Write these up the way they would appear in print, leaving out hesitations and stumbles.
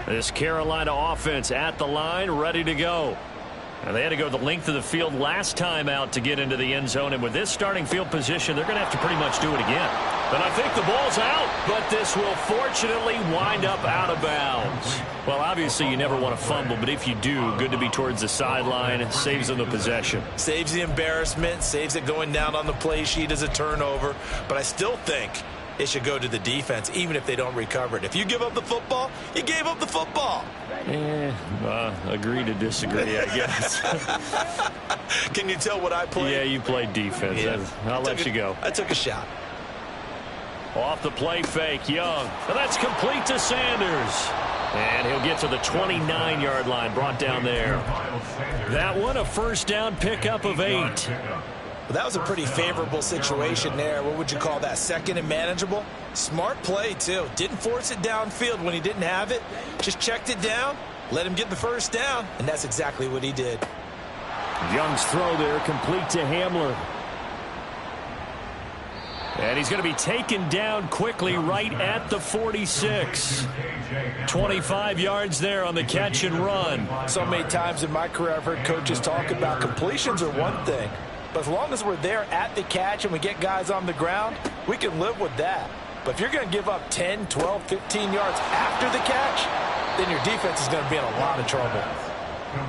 This Carolina offense at the line, ready to go. And they had to go the length of the field last time out to get into the end zone. And with this starting field position, they're going to have to pretty much do it again. And I think the ball's out, but this will fortunately wind up out of bounds. Well, obviously, you never want to fumble, but if you do, good to be towards the sideline. It saves them the possession. Saves the embarrassment, saves it going down on the play sheet as a turnover. But I still think it should go to the defense, even if they don't recover it. If you give up the football, you gave up the football. Agree to disagree, I guess. Can you tell what I played? Yeah, you played defense. Yeah. I'll let you go. I took a shot. Off the play fake, Young. And that's complete to Sanders. And he'll get to the 29-yard line, brought down there. That one, a first down pickup of 8. Well, that was a pretty favorable situation there. What would you call that? Second and manageable? Smart play, too. Didn't force it downfield when he didn't have it. Just checked it down, let him get the first down, and that's exactly what he did. Young's throw there, complete to Hamler. And he's going to be taken down quickly right at the 46. 25 yards there on the catch and run. So many times in my career I've heard coaches talk about completions are one thing. But as long as we're there at the catch and we get guys on the ground, we can live with that. But if you're going to give up 10, 12, 15 yards after the catch, then your defense is going to be in a lot of trouble.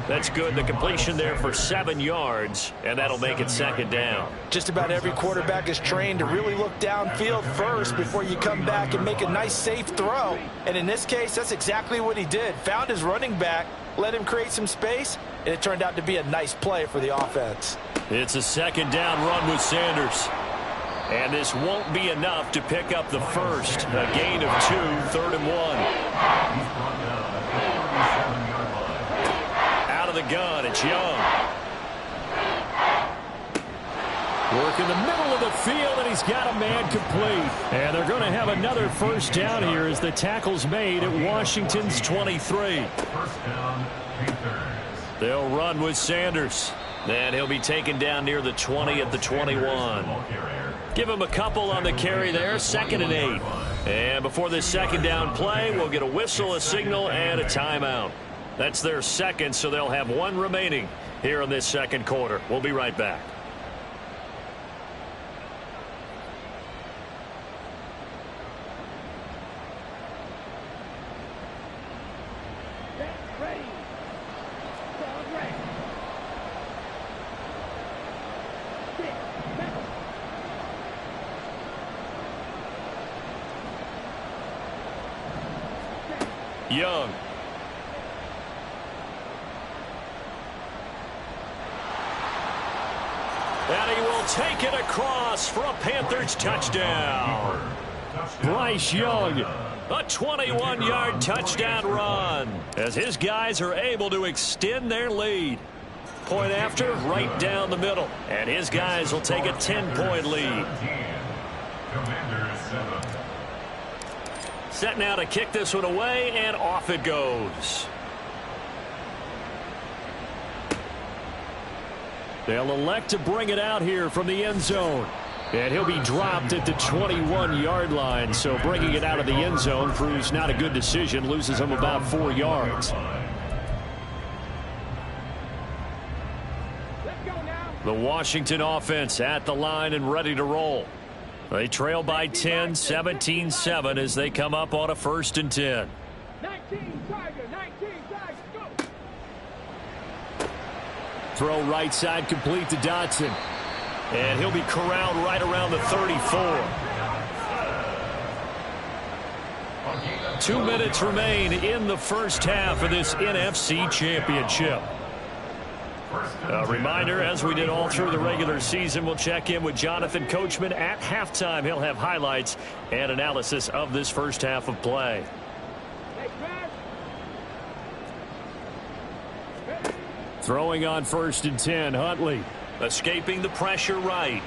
That's good. The completion there for 7 yards, and that'll make it second down. Just about every quarterback is trained to really look downfield first before you come back and make a nice, safe throw. And in this case, that's exactly what he did. Found his running back, let him create some space, and it turned out to be a nice play for the offense. It's a second down run with Sanders. And this won't be enough to pick up the first. A gain of 2, 3rd and 1. The gun, it's Young. Work in the middle of the field, and he's got a man complete. And they're going to have another first down here as the tackle's made at Washington's 23. They'll run with Sanders. And he'll be taken down near the 20 at the 21. Give him a couple on the carry there, 2nd and 8. And before this second down play, we'll get a whistle, a signal, and a timeout. That's their second, so they'll have 1 remaining here in this second quarter. We'll be right back. Young. And he will take it across for a Panthers touchdown. Bryce Young, a 21-yard touchdown run as his guys are able to extend their lead. Point after, right down the middle. And his guys will take a 10-point lead. Set now to kick this one away, and off it goes. They'll elect to bring it out here from the end zone. And he'll be dropped at the 21-yard line. So bringing it out of the end zone proves not a good decision. Loses him about 4 yards. The Washington offense at the line and ready to roll. They trail by 10, 17-7 as they come up on a 1st and 10. 19 Tiger, 19 Tiger, go! Throw right side complete to Dotson. And he'll be corralled right around the 34. 2 minutes remain in the first half of this NFC Championship. A reminder, as we did all through the regular season, we'll check in with Jonathan Coachman at halftime. He'll have highlights and analysis of this first half of play. Throwing on 1st and 10, Huntley. Escaping the pressure right.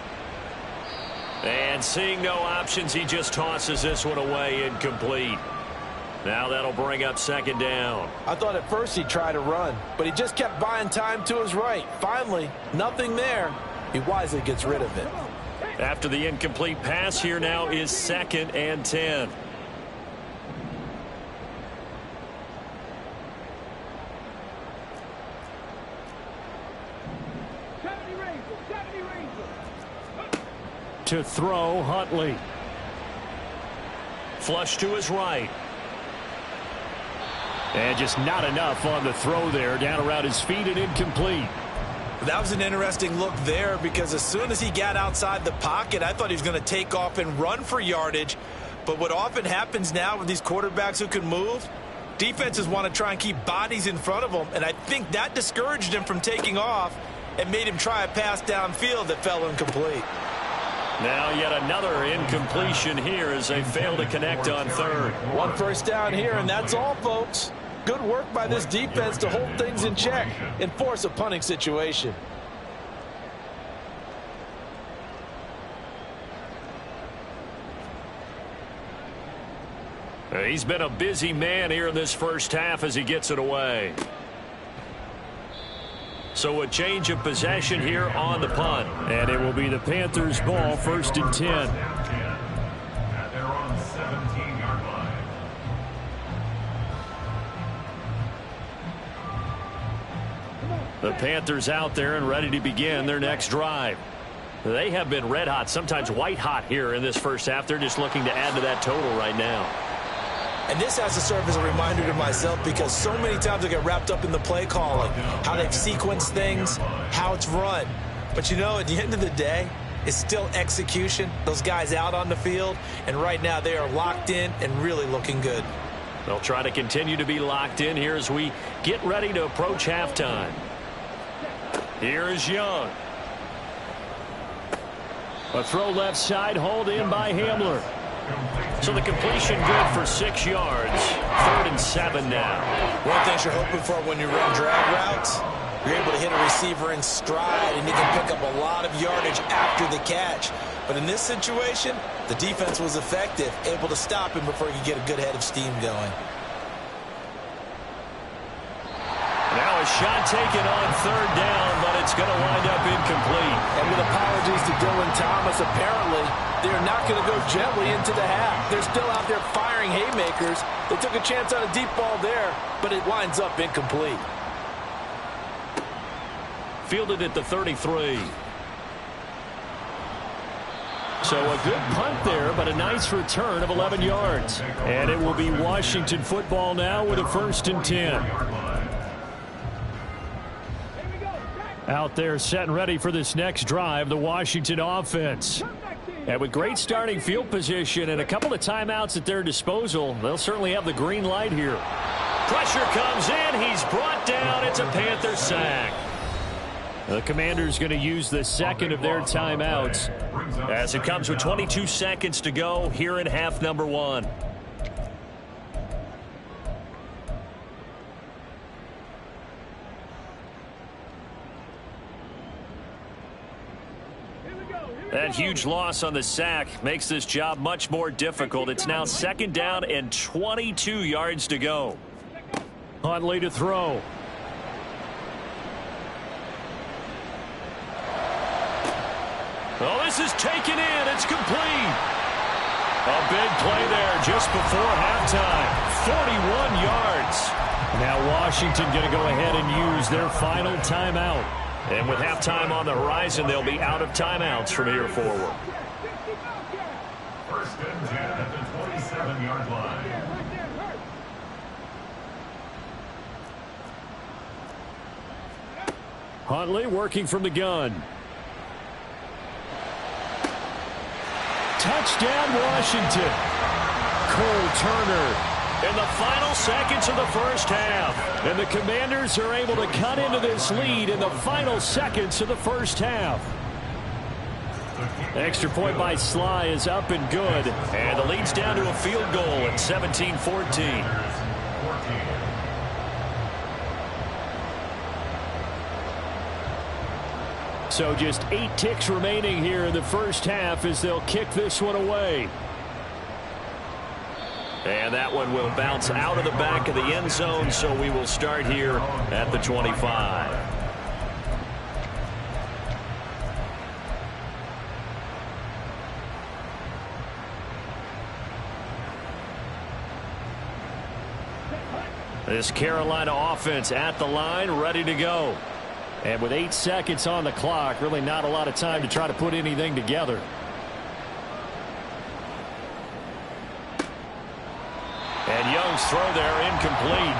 And seeing no options, he just tosses this one away, incomplete. Now that'll bring up 2nd down. I thought at first he'd try to run, but he just kept buying time to his right. Finally, nothing there. He wisely gets rid of it. After the incomplete pass, here now is 2nd and 10. To throw, Huntley. Flush to his right. And just not enough on the throw there. Down around his feet and incomplete. That was an interesting look there because as soon as he got outside the pocket, I thought he was going to take off and run for yardage. But what often happens now with these quarterbacks who can move, defenses want to try and keep bodies in front of them. And I think that discouraged him from taking off and made him try a pass downfield that fell incomplete. Now yet another incompletion here as they fail to connect on third. One first down here, and that's all, folks. Good work by this defense to hold things in check and force a punting situation. He's been a busy man here in this first half as he gets it away. So a change of possession here on the punt. And it will be the Panthers' ball, 1st and 10. At their own 17-yard line. The Panthers out there and ready to begin their next drive. They have been red hot, sometimes white hot here in this first half. They're just looking to add to that total right now. And this has to serve as a reminder to myself because so many times I get wrapped up in the play calling, how they've sequenced things, how it's run. But, you know, at the end of the day, it's still execution. Those guys out on the field, and right now they are locked in and really looking good. They'll try to continue to be locked in here as we get ready to approach halftime. Here is Young. A throw left side, hauled in by Hamler. So the completion good for 6 yards. 3rd and 7 now. One of the things you're hoping for when you run drag routes, you're able to hit a receiver in stride and he can pick up a lot of yardage after the catch. But in this situation, the defense was effective, able to stop him before he could get a good head of steam going. Now a shot taken on 3rd down, but it's going to wind up incomplete. And with apologies to Dylan Thomas, apparently they're not going to go gently into the half. They're still out there firing haymakers. They took a chance on a deep ball there, but it winds up incomplete. Fielded at the 33. So a good punt there, but a nice return of 11 yards. And it will be Washington football now with a 1st and 10. Out there set and ready for this next drive, the Washington offense. And with great starting field position and a couple of timeouts at their disposal, they'll certainly have the green light here. Pressure comes in. He's brought down. It's a Panther sack. The Commanders going to use the second of their timeouts as it comes with 22 seconds to go here in half number 1. That huge loss on the sack makes this job much more difficult. It's now 2nd down and 22 yards to go. Huntley to throw. Oh, this is taken in. It's complete. A big play there just before halftime. 41 yards. Now Washington going to go ahead and use their final timeout. And with halftime on the horizon, they'll be out of timeouts from here forward. 1st and 10 at the 27-yard line. Huntley working from the gun. Touchdown, Washington. Cole Turner in the final seconds of the first half. And the Commanders are able to cut into this lead in the final seconds of the first half. Extra point by Sly is up and good. And the lead's down to a field goal at 17-14. So just 8 ticks remaining here in the first half as they'll kick this one away. And that one will bounce out of the back of the end zone, so we will start here at the 25. This Carolina offense at the line, ready to go. And with 8 seconds on the clock, really not a lot of time to try to put anything together. And Young's throw there incomplete.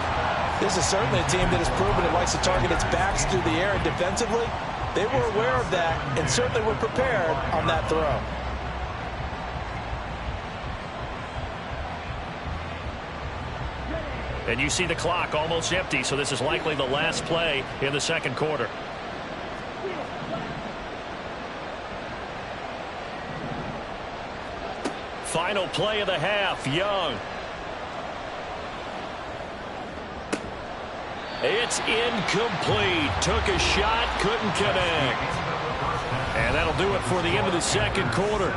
This is certainly a team that has proven it likes to target its backs through the air, and defensively, they were aware of that and certainly were prepared on that throw. And you see the clock almost empty, so this is likely the last play in the second quarter. Final play of the half, Young. It's incomplete. Took a shot, couldn't connect. And that'll do it for the end of the second quarter.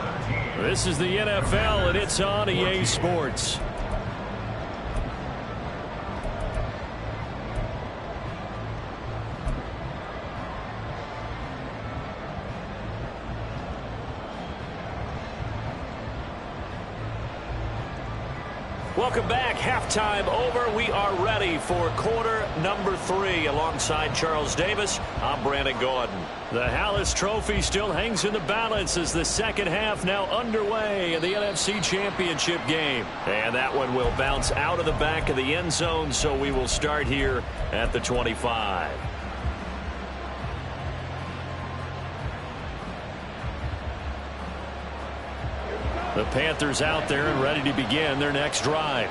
This is the NFL, and it's on EA Sports. Welcome back. Halftime over. We are ready for quarter number 3. Alongside Charles Davis, I'm Brandon Gaudin. The Hallis Trophy still hangs in the balance as the second half now underway in the NFC Championship game. And that one will bounce out of the back of the end zone, so we will start here at the 25. The Panthers out there and ready to begin their next drive.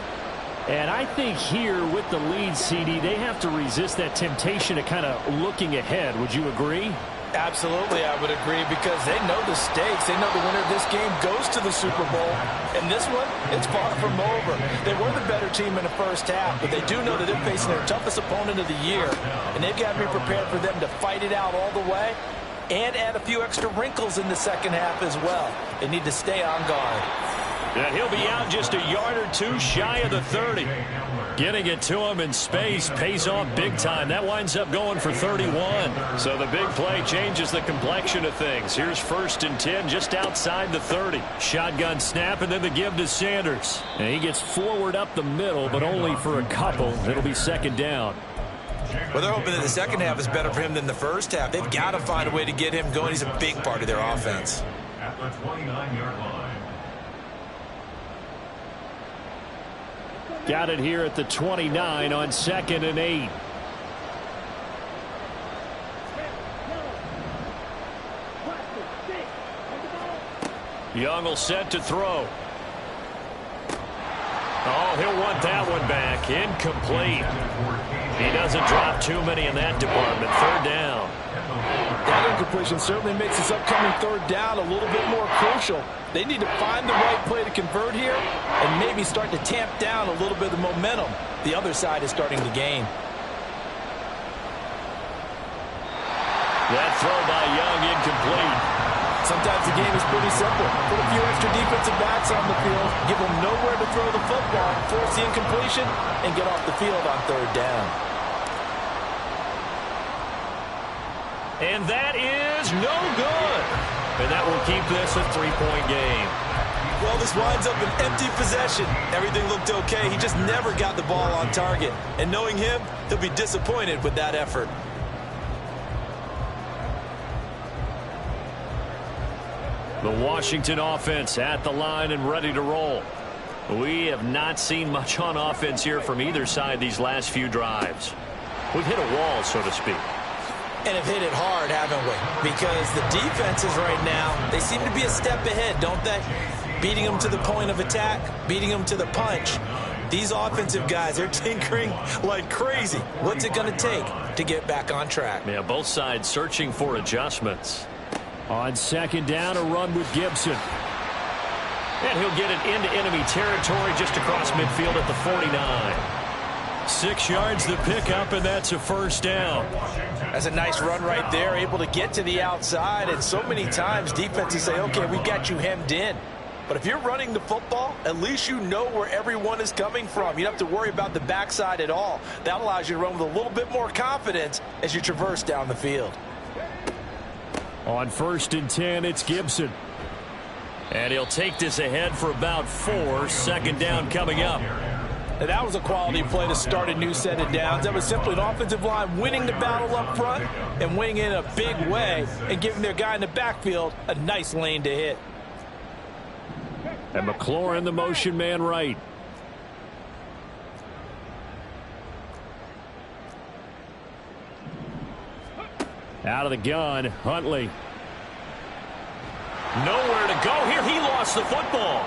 And I think here with the lead, CD, they have to resist that temptation to kind of looking ahead. Would you agree? Absolutely, I would agree, because they know the stakes. They know the winner of this game goes to the Super Bowl. And this one, it's far from over. They were the better team in the first half, but they do know that they're facing their toughest opponent of the year. And they've got to be prepared for them to fight it out all the way and add a few extra wrinkles in the second half as well. They need to stay on guard. And he'll be out just a yard or two shy of the 30. Getting it to him in space pays off big time. That winds up going for 31. So the big play changes the complexion of things. Here's 1st and 10 just outside the 30. Shotgun snap and then the give to Sanders. And he gets forward up the middle, but only for a couple. It'll be 2nd down. Well, they're hoping that the second half is better for him than the first half. They've got to find a way to get him going. He's a big part of their offense. At the 29-yard line. Got it here at the 29 on 2nd and 8. Young will set to throw. Oh, he'll want that one back. Incomplete. He doesn't drop too many in that department. 3rd down. That incompletion certainly makes this upcoming 3rd down a little bit more crucial. They need to find the right play to convert here and maybe start to tamp down a little bit of the momentum the other side is starting to gain. That throw by Young incomplete. Sometimes the game is pretty simple. Put a few extra defensive backs on the field, give them nowhere to throw the football, force the incompletion, and get off the field on 3rd down. And that is no good. And that will keep this a 3-point game. Well, this winds up an empty possession. Everything looked okay. He just never got the ball on target. And knowing him, he'll be disappointed with that effort. The Washington offense at the line and ready to roll. We have not seen much on offense here from either side these last few drives. We've hit a wall, so to speak. And have hit it hard, haven't we? Because the defenses right now, they seem to be a step ahead, don't they? Beating them to the point of attack, beating them to the punch. These offensive guys, they're tinkering like crazy. What's it going to take to get back on track? Yeah, both sides searching for adjustments. On 2nd down, a run with Gibson. And he'll get it into enemy territory just across midfield at the 49. 6 yards the pickup, and that's a 1st down. That's a nice run right there, able to get to the outside. And so many times defenses say, okay, we got you hemmed in. But if you're running the football, at least you know where everyone is coming from. You don't have to worry about the backside at all. That allows you to run with a little bit more confidence as you traverse down the field. On 1st and 10, it's Gibson. And he'll take this ahead for about 4. 2nd down coming up. Now, that was a quality play to start a new set of downs. That was simply an offensive line winning the battle up front and winning in a big way and giving their guy in the backfield a nice lane to hit. And McLaurin, the motion man right. Out of the gun, Huntley. Nowhere to go here. He lost the football.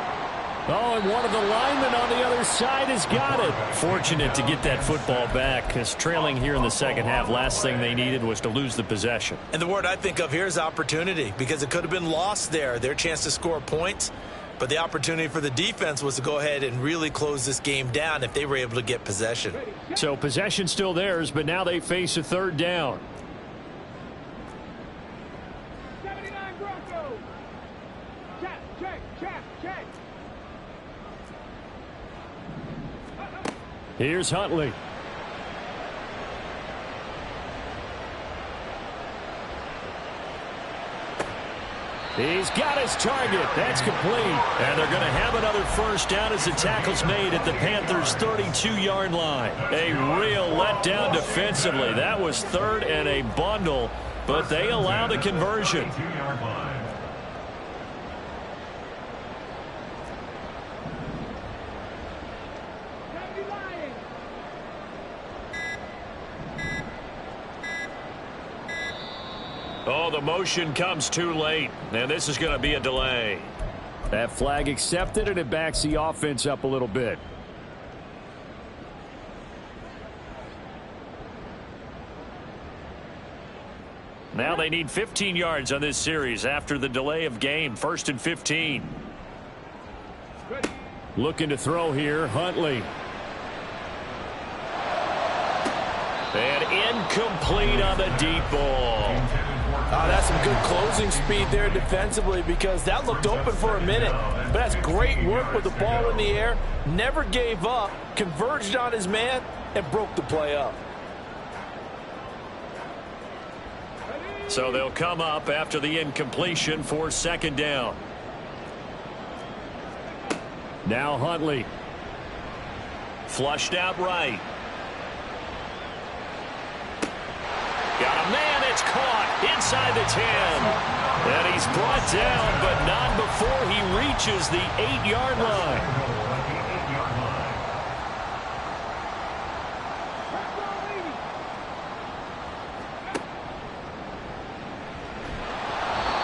Oh, and one of the linemen on the other side has got it. Fortunate to get that football back, because trailing here in the second half, last thing they needed was to lose the possession. And the word I think of here is opportunity, because it could have been lost there. Their chance to score points, but the opportunity for the defense was to go ahead and really close this game down if they were able to get possession. So possession still theirs, but now they face a third down. Here's Huntley. He's got his target. That's complete. And they're going to have another first down as the tackle's made at the Panthers' 32-yard line. A real letdown defensively. That was third and a bundle, but they allow the conversion. Oh, the motion comes too late, and this is going to be a delay. That flag accepted, and it backs the offense up a little bit. Now they need 15 yards on this series after the delay of game. 1st and 15. Looking to throw here, Huntley. And incomplete on the deep ball. Oh, that's some good closing speed there defensively, because that looked open for a minute. But that's great work with the ball in the air. Never gave up, converged on his man, and broke the play up. So they'll come up after the incompletion for second down. Now Huntley. Flushed out right. Got a man, it's caught inside the 10. And he's brought down, but not before he reaches the 8-yard line.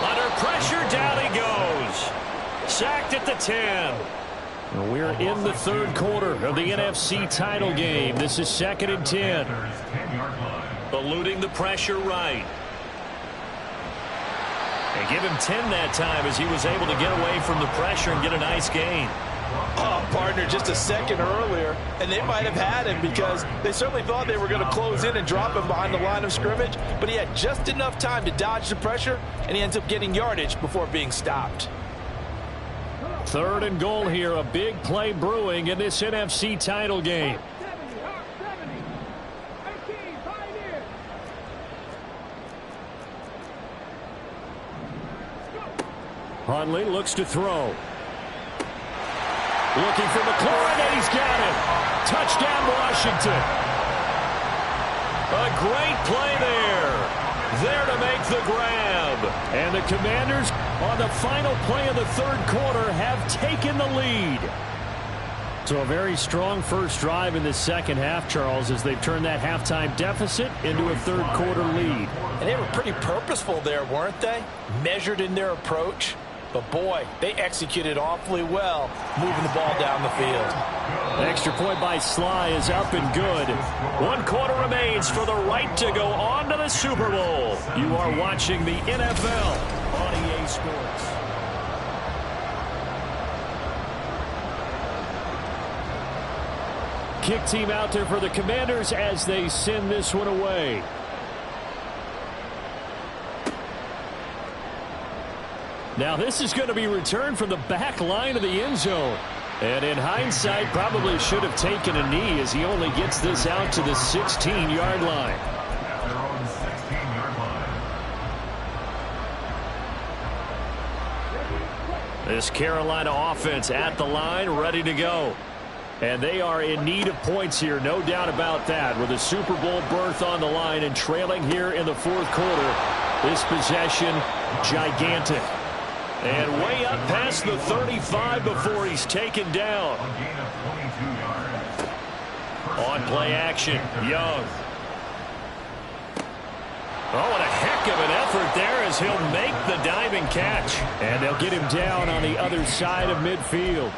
Under pressure, down he goes. Sacked at the 10. We're in the third quarter of the NFC title game. This is 2nd and 10. Eluding the pressure right. And give him 10 that time as he was able to get away from the pressure and get a nice gain. Oh, partner, just a second earlier, and they might have had him, because they certainly thought they were going to close in and drop him behind the line of scrimmage, but he had just enough time to dodge the pressure, and he ends up getting yardage before being stopped. 3rd and goal here. A big play brewing in this NFC title game. Huntley looks to throw. Looking for McLaurin, and he's got it. Touchdown, Washington. A great play there. There to make the grab. And the Commanders, on the final play of the third quarter, have taken the lead. So a very strong first drive in the second half, Charles, as they've turned that halftime deficit into a third quarter lead. And they were pretty purposeful there, weren't they? Measured in their approach. But, boy, they executed awfully well moving the ball down the field. An extra point by Sly is up and good. 1 quarter remains for the right to go on to the Super Bowl. You are watching the NFL on EA Sports. Kick team out there for the Commanders as they send this one away. Now this is going to be returned from the back line of the end zone. And in hindsight, probably should have taken a knee, as he only gets this out to the 16-yard line. This Carolina offense at the line, ready to go. And they are in need of points here, no doubt about that. With a Super Bowl berth on the line and trailing here in the fourth quarter, this possession, gigantic. And way up past the 35 before he's taken down. A gain of 22 yards. On play action, Young. Oh, and a heck of an effort there as he'll make the diving catch. And they'll get him down on the other side of midfield.